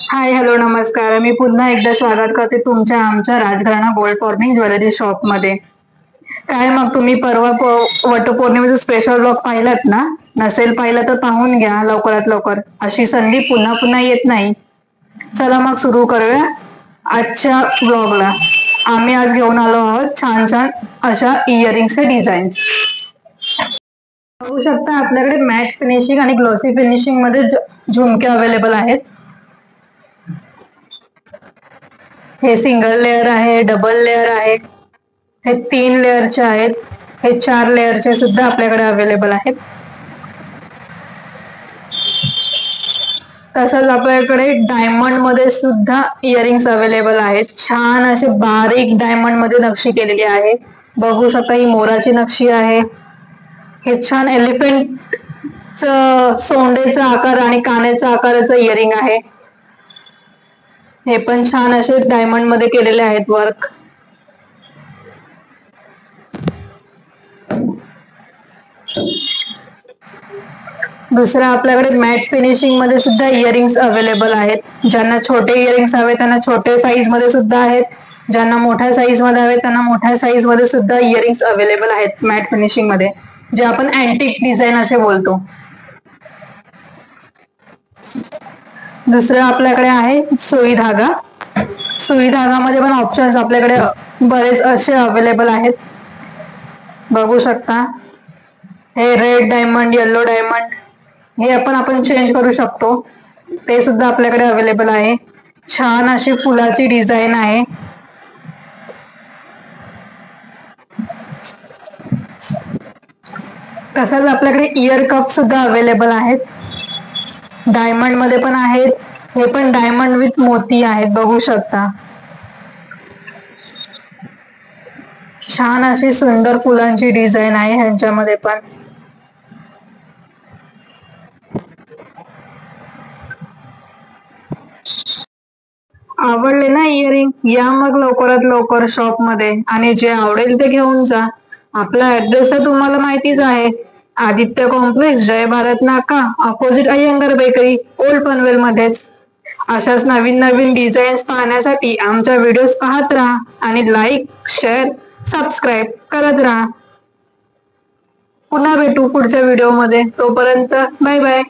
Hi hello नमस्कार. मी पुन्हा एकदा स्वागत करते तुमच्या आमच्या Rajgharana gold forming jewellery shop मध्ये. काय मग तुम्ही परवा वटपौर्णिमेचा स्पेशल ब्लॉग पाहिलात ना? नसेल पाहिला तर पाहून घ्या लवकरात लवकर. अशी संधी पुन्हा पुन्हा येत नाही. चला मग सुरू करूया आजच्या ब्लॉगला. आम्ही आज घेऊन आलो आहोत छान छान अशा इयरिंगचे डिझाईन्स. बघू शकता आपल्याकडे मॅट फिनिशिंग आणि ग्लॉसी फिनिशिंग मध्ये झुमके अवेलेबल आहेत. हे सिंगल लेअर आहे, डबल लेअर आहे, हे 3 लेअरचे आहेत, हे 4 लेअरचे सुद्धा आपल्याकडे अवेलेबल आहेत. तसंच आपल्याकडे डायमंड मध्ये सुद्धा इयरिंग्स अवेलेबल आहेत. छान असे बारीक डायमंड मध्ये नक्षी केलेली आहे. बघू शकता ही मोराची नक्षी आहे. हे छान एलिफंट सोंडेचा आकार आणि कानेचा आकाराचं इयरिंग आहे. हे पण छान असे डायमंड मध्ये केलेले आहेत वर्क. दुसरं आपल्याकडे मॅट फिनिशिंग मध्ये सुद्धा इयरिंग्स अवेलेबल आहेत. ज्यांना छोटे इयरिंग्स हवे त्यांना छोटे साईज मध्ये सुद्धा आहेत. ज्यांना मोठ्या साईज मध्ये हवे त्यांना मोठ्या साईज मध्ये सुद्धा इयरिंग्स अवेलेबल आहेत मॅट फिनिशिंग मध्ये, जे आपण अँटिक डिझाईन असे बोलतो. दुसरं आपल्याकडे आहे सुई धागा. सुई धागा मध्ये पण ऑप्शन्स आपल्याकडे बरेच असे अवेलेबल आहेत. बघू शकता हे रेड डायमंड, येलो डायमंड, हे आपण चेंज करू शकतो. ते सुद्धा आपल्याकडे अवेलेबल आहे. छान अशी फुलाची डिझाईन आहे. तसंच आपल्याकडे इयर कप सुद्धा अवेलेबल आहेत. डायमंड मध्ये पण आहेत. हे पण डायमंड विथ मोती आहेत. बघू शकता छान अशी सुंदर फुलांची डिझाईन आहे ह्यांच्यामध्ये पण. आवडले ना इयरिंग? या मग लवकरात लवकर शॉप मध्ये आणि जे आवडेल ते घेऊन जा. आपला ऍड्रेस तर तुम्हाला माहितीच आहे. आदित्य कॉम्प्लेक्स, जय भारत नाका, opposite Iyengar bakery, old Panvel मध्येच. अशाच नवीन नवीन डिझाईन्स पाहण्यासाठी आमच्या व्हिडिओज पाहत राहा आणि लाईक, शेअर, सबस्क्राईब करत राहा. पुन्हा भेटू पुढच्या व्हिडिओ मध्ये. तोपर्यंत बाय बाय.